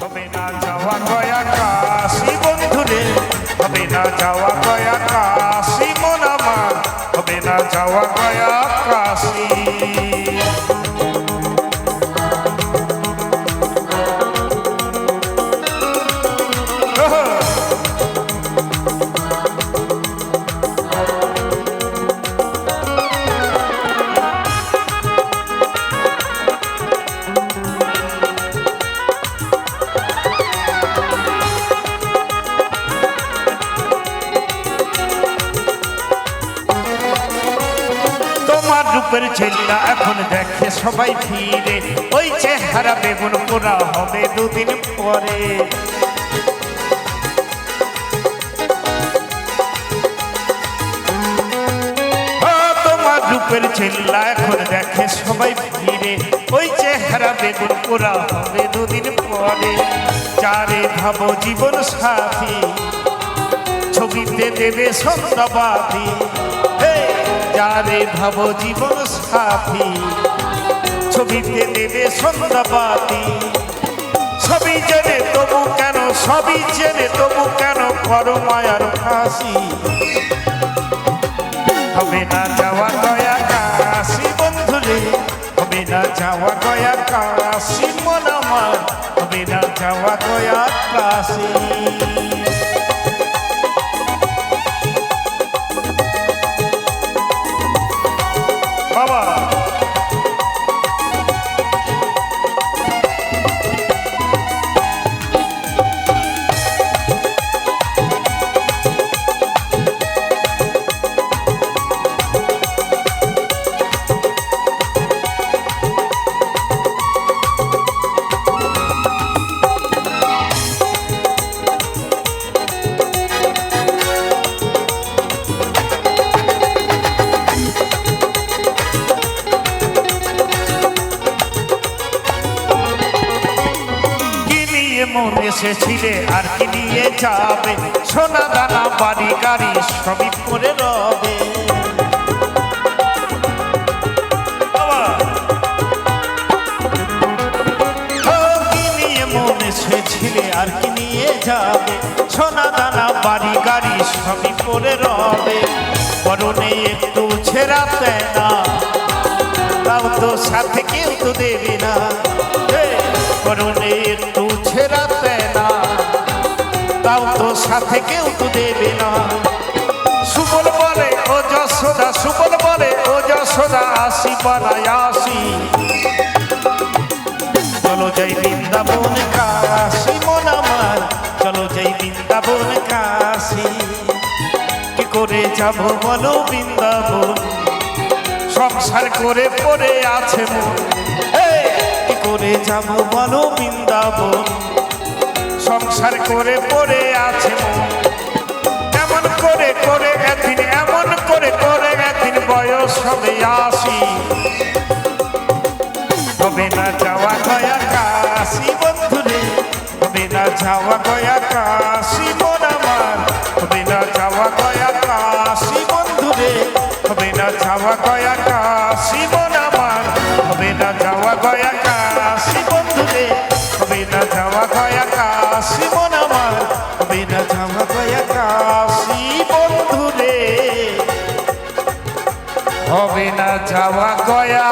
হবে না যাওয়া গয়া কাশি বন্ধুরে, হবে না যাওয়া গয়া কাশি মন আমার, হবে না যাওয়া গয়া কাশি। রূপের ছেলেরা এখন দেখে সবাই ফিরে, ওই চেহারা বেগুন পোড়া হবে দুদিন পরে। তোমার রূপের ছেলেরা এখন দেখে সবাই ফিরে, ওই চেহারা বেগুন পোড়া হবে দুদিন পরে। যারে ভাবো জীবন সাথী, ছবিতে দেবে সন্ধ্যাবাদী। যারে ভাবো জীবন সাথী, ছবিতে দেবে সন্ধ্যাবাদী। সবই জেনে তবু কেন, সবই জেনে তবু কেন করো মায়ার ফাঁসি। হবে না যাওয়া গয়া কাশি বন্ধুরে, হবে না যাওয়া গয়া কাশি মন আমার, হবে না যাওয়া গয়া কাশি। বাবা মন এসেছিলে আর কি নিয়ে যাবে, সোনা দানা বাড়ি গাড়ি সবই পরে রবে। কি নিয়ে মন এসেছিলে আর কি নিয়ে যাবে, সোনা দানা বাড়ি গাড়ি সবই পরে রবে। পরনে একটু ছেড়াতে না, তাও তো সাথে কেউ তো দেবে না। পরনে একটু ছেড়াতে না, তাও তো সাথে কেউ তো দেবে না। সুবল বলে ও যশোদা, সুবল বলে ও যশোদা, আসি পাড়ায় আসি। চলো যাই বৃন্দাবন কাশি মন আমার, চলো যাই বৃন্দাবন কাশি। কি করে যাব বলো বৃন্দাবন, সংসার করে পড়ে আছে মন। কি করে যাব বলো বৃন্দাবন, সংসার করে পড়ে আছে মন। এমন করে করে একদিন, এমন করে করে একদিন বয়স হবে ৮০। হবে না যাওয়া গয়া কাশি বন্ধুরে, হবে না যাওয়া গয়া কাশি মন আমার, হবে না যাওয়া গয়া কাশি বন্ধুরে, হবে না যাওয়া গয়া কাশি মন আমার, হবে না যাওয়া গয়া কাশি বন্ধুরে, হবে না যাওয়া গয়া কাশি মন আমার, হবে না যাওয়া গয়া কাশি বন্ধুরে, হবে না যাওয়া গয়া